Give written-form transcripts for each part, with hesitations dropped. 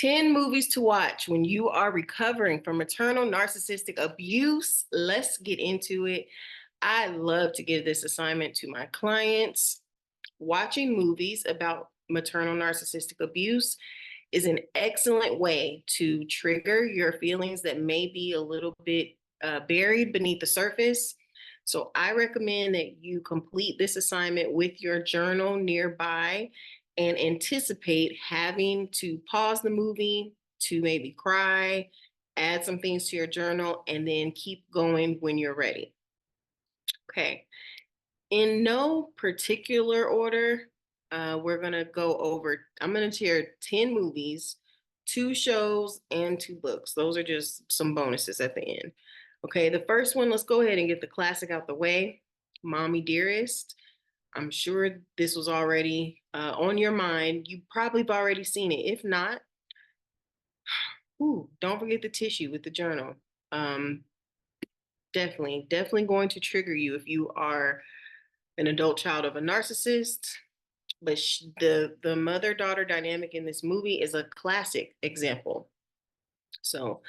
10 movies to watch when you are recovering from maternal narcissistic abuse. Let's get into it. I love to give this assignment to my clients. Watching movies about maternal narcissistic abuse is an excellent way to trigger your feelings that may be a little bit buried beneath the surface. So I recommend that you complete this assignment with your journal nearby and anticipate having to pause the movie to maybe cry, add some things to your journal, and then keep going when you're ready. Okay. In no particular order, we're going to go over, I'm going to share 10 movies, 2 shows, and 2 books. Those are just some bonuses at the end. Okay, the first one, let's go ahead and get the classic out the way. Mommy Dearest. I'm sure this was already on your mind. You probably have already seen it. If not, don't forget the tissue with the journal. Definitely going to trigger you if you are an adult child of a narcissist. But the mother-daughter dynamic in this movie is a classic example. So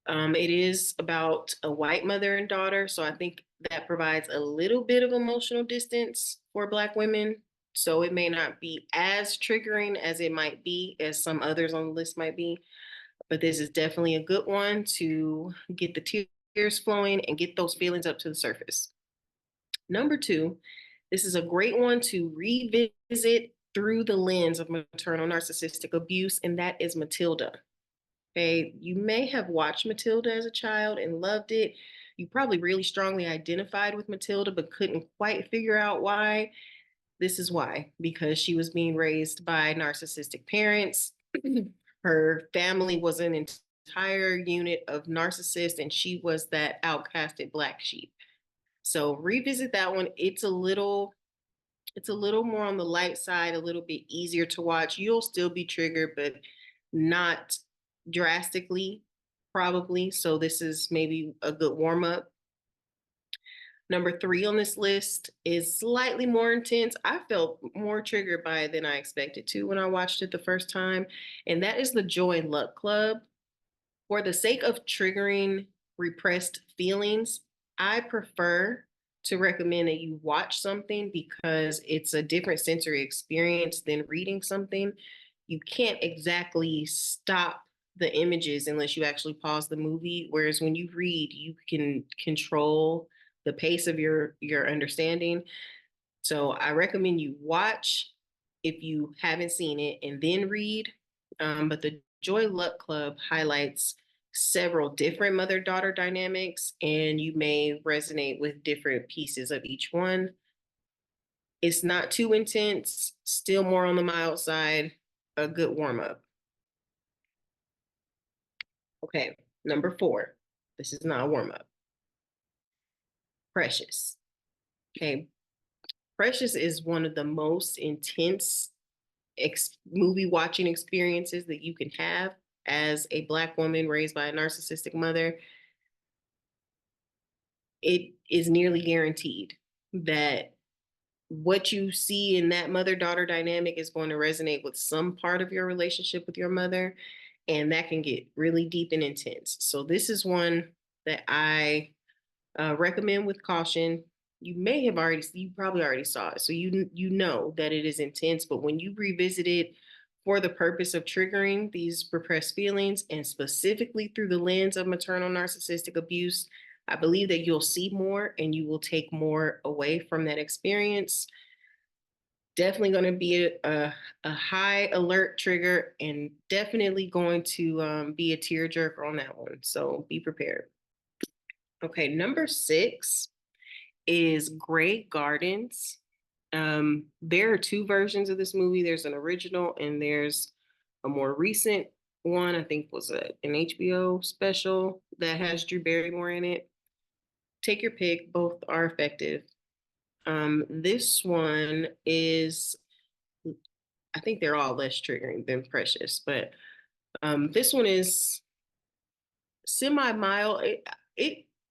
it is about a white mother and daughter. So I think that provides a little bit of emotional distance for Black women. So it may not be as triggering as it might be, as some others on the list might be. But this is definitely a good one to get the tears flowing and get those feelings up to the surface. Number 2, this is a great one to revisit through the lens of maternal narcissistic abuse, and that is Matilda. Okay, you may have watched Matilda as a child and loved it. You probably really strongly identified with Matilda, but couldn't quite figure out why. This is why, because she was being raised by narcissistic parents. Her family was an entire unit of narcissists, and she was that outcasted Black sheep. So revisit that one. It's a little more on the light side, a little bit easier to watch. You'll still be triggered, but not drastically, probably. So this is maybe a good warm up. Number 3 on this list is slightly more intense. I felt more triggered by it than I expected to when I watched it the first time. And that is the Joy and Luck Club. For the sake of triggering repressed feelings, I prefer to recommend that you watch something because it's a different sensory experience than reading something. You can't exactly stop the images unless you actually pause the movie. Whereas when you read, you can control the pace of your understanding. So I recommend you watch if you haven't seen it and then read. But the Joy Luck Club highlights several different mother-daughter dynamics, and you may resonate with different pieces of each one. It's not too intense, still more on the mild side, a good warm-up. Okay, number 4. This is not a warm-up. Precious. Okay, Precious is one of the most intense movie watching experiences that you can have as a Black woman raised by a narcissistic mother. It is nearly guaranteed that what you see in that mother-daughter dynamic is going to resonate with some part of your relationship with your mother, and that can get really deep and intense. So this is one that I recommend with caution. You probably already saw it, so you know that it is intense, but when you revisit it for the purpose of triggering these repressed feelings, and specifically through the lens of maternal narcissistic abuse, I believe that you'll see more and you will take more away from that experience. Definitely going to be a high alert trigger, and definitely going to be a tearjerker on that one. So be prepared. Okay, number 6 is Grey Gardens. There are 2 versions of this movie. There's an original and there's a more recent one. I think was an HBO special that has Drew Barrymore in it. Take your pick. Both are effective. This one is, I think they're all less triggering than Precious, but this one is semi-mild.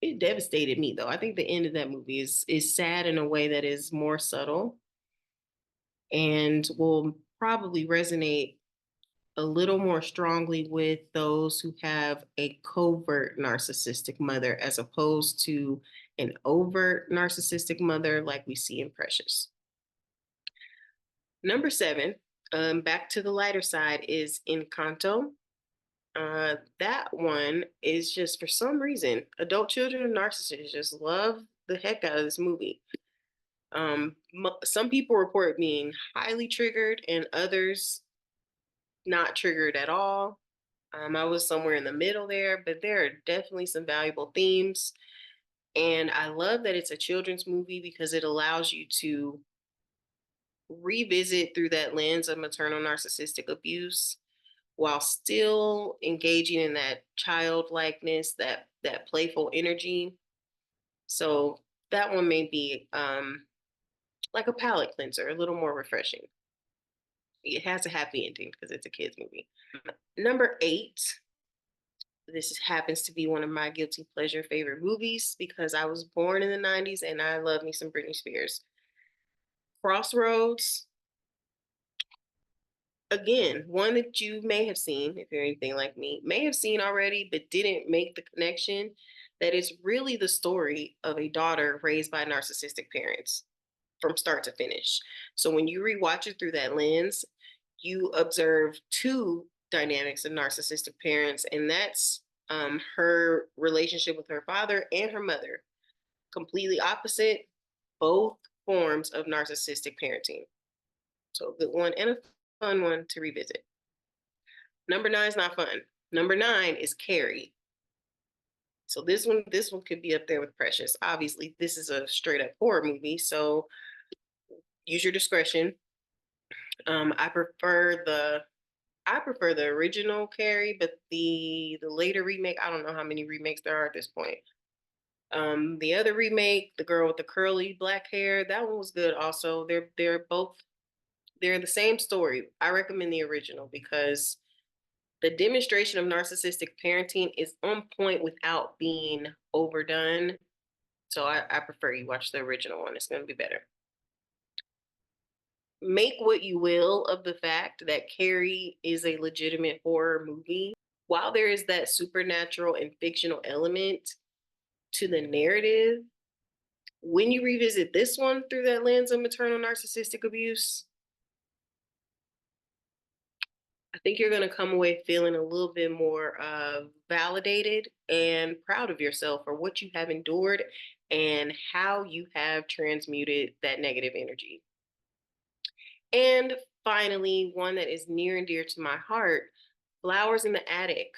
It devastated me though. I think the end of that movie is sad in a way that is more subtle and will probably resonate a little more strongly with those who have a covert narcissistic mother as opposed to an overt narcissistic mother like we see in Precious. Number 7, back to the lighter side, is Encanto. That one is just, for some reason, adult children of narcissists just love the heck out of this movie. Some people report being highly triggered and others not triggered at all. I was somewhere in the middle there, but there are definitely some valuable themes. And I love that it's a children's movie because it allows you to revisit through that lens of maternal narcissistic abuse while still engaging in that childlikeness, that playful energy. So that one may be like a palate cleanser, a little more refreshing. It has a happy ending because it's a kids movie. Number 8, this happens to be one of my guilty pleasure favorite movies because I was born in the 90s and I love me some Britney Spears. Crossroads, again, one that you may have seen, if you're anything like me, may have seen already, but didn't make the connection that it's really the story of a daughter raised by narcissistic parents from start to finish. So when you rewatch it through that lens, you observe two dynamics of narcissistic parents, and that's her relationship with her father and her mother. Completely opposite, both forms of narcissistic parenting. So a good one and a fun one to revisit. Number 9 is not fun. Number 9 is Carrie. So this one could be up there with Precious. Obviously, this is a straight up horror movie, so use your discretion. I prefer the original Carrie, but the later remake, I don't know how many remakes there are at this point. The other remake, the girl with the curly black hair, that one was good also. They're the same story. I recommend the original because the demonstration of narcissistic parenting is on point without being overdone. So I prefer you watch the original one. It's going to be better. Make what you will of the fact that Carrie is a legitimate horror movie. While there is that supernatural and fictional element to the narrative, when you revisit this one through that lens of maternal narcissistic abuse, I think you're going to come away feeling a little bit more validated and proud of yourself for what you have endured and how you have transmuted that negative energy. And finally, one that is near and dear to my heart, Flowers in the Attic.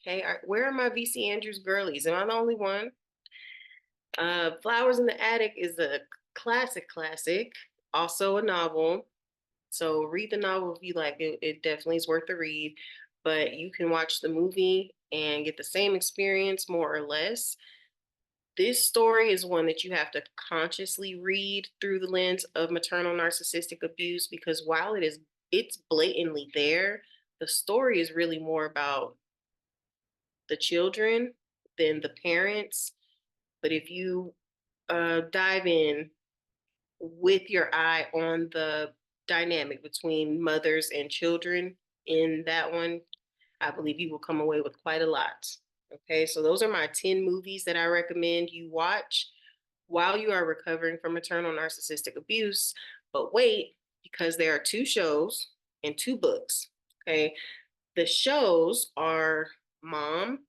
Okay, where are my VC Andrews girlies? Am I the only one? Flowers in the Attic is a classic, also a novel. So read the novel if you like it. It definitely is worth the read, but you can watch the movie and get the same experience more or less. This story is one that you have to consciously read through the lens of maternal narcissistic abuse because while it's blatantly there, the story is really more about the children than the parents. But if you dive in with your eye on the dynamic between mothers and children in that one, I believe you will come away with quite a lot. Okay, so those are my 10 movies that I recommend you watch while you are recovering from maternal narcissistic abuse. But wait, because there are 2 shows and 2 books. Okay, the shows are Mom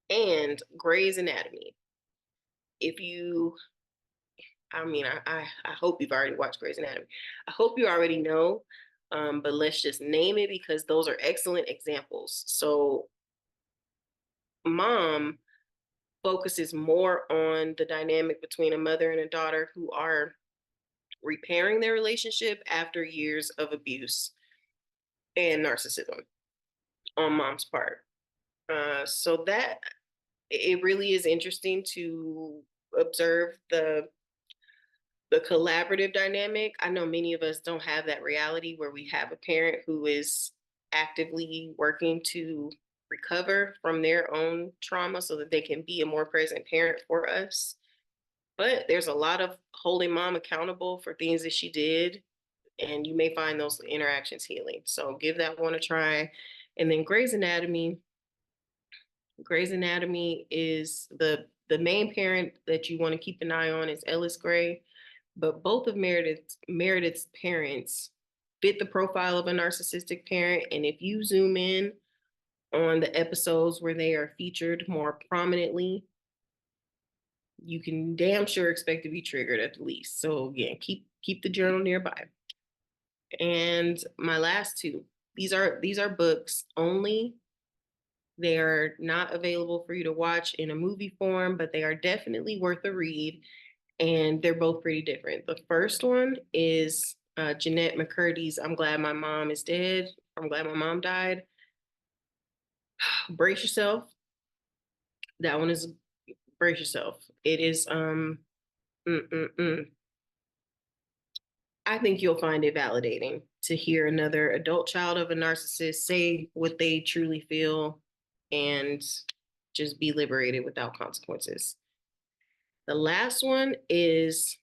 and Grey's Anatomy. If you, I mean, I hope you've already watched Grey's Anatomy. I hope you already know, but let's just name it because those are excellent examples. So Mom focuses more on the dynamic between a mother and a daughter who are repairing their relationship after years of abuse and narcissism on Mom's part. So that it really is interesting to observe the collaborative dynamic. I know many of us don't have that reality where we have a parent who is actively working to recover from their own trauma so that they can be a more present parent for us. But there's a lot of holding Mom accountable for things that she did and you may find those interactions healing. So give that one a try. And then Grey's Anatomy. Grey's Anatomy is the main parent that you want to keep an eye on is Ellis Grey, but both of Meredith's parents fit the profile of a narcissistic parent. And if you zoom in on the episodes where they are featured more prominently, you can damn sure expect to be triggered at the least. So again, keep the journal nearby. And my last two, these are books only. They are not available for you to watch in a movie form, but they are definitely worth a read. And they're both pretty different. The first one is Jeanette McCurdy's I'm Glad My Mom Is Dead. I'm Glad My Mom Died. Brace yourself. That one is brace yourself. It is I think you'll find it validating to hear another adult child of a narcissist say what they truly feel and just be liberated without consequences. The last one is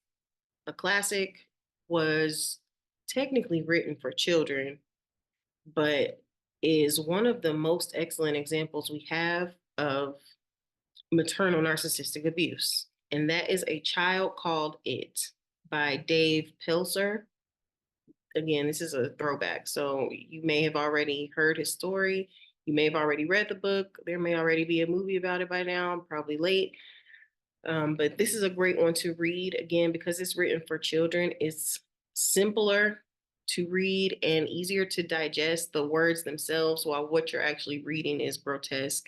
a classic, was technically written for children, but is one of the most excellent examples we have of maternal narcissistic abuse. And that is A Child Called It by Dave Pilser. Again, this is a throwback. So you may have already heard his story. You may have already read the book. There may already be a movie about it by now. I'm probably late. But this is a great one to read. Again, because it's written for children, it's simpler to read and easier to digest the words themselves, while what you're actually reading is grotesque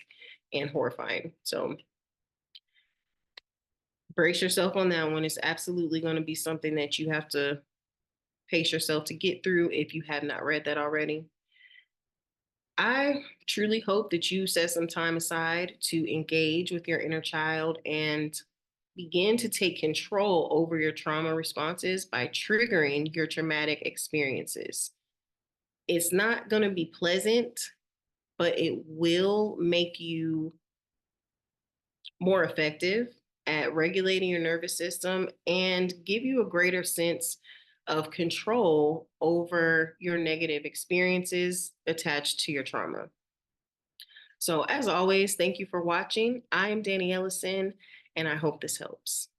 and horrifying. So brace yourself on that one. It's absolutely going to be something that you have to pace yourself to get through if you have not read that already. I truly hope that you set some time aside to engage with your inner child and begin to take control over your trauma responses by triggering your traumatic experiences. It's not going to be pleasant, but it will make you more effective at regulating your nervous system and give you a greater sense of control over your negative experiences attached to your trauma. So as always, thank you for watching. I am Dani Ellison, and I hope this helps.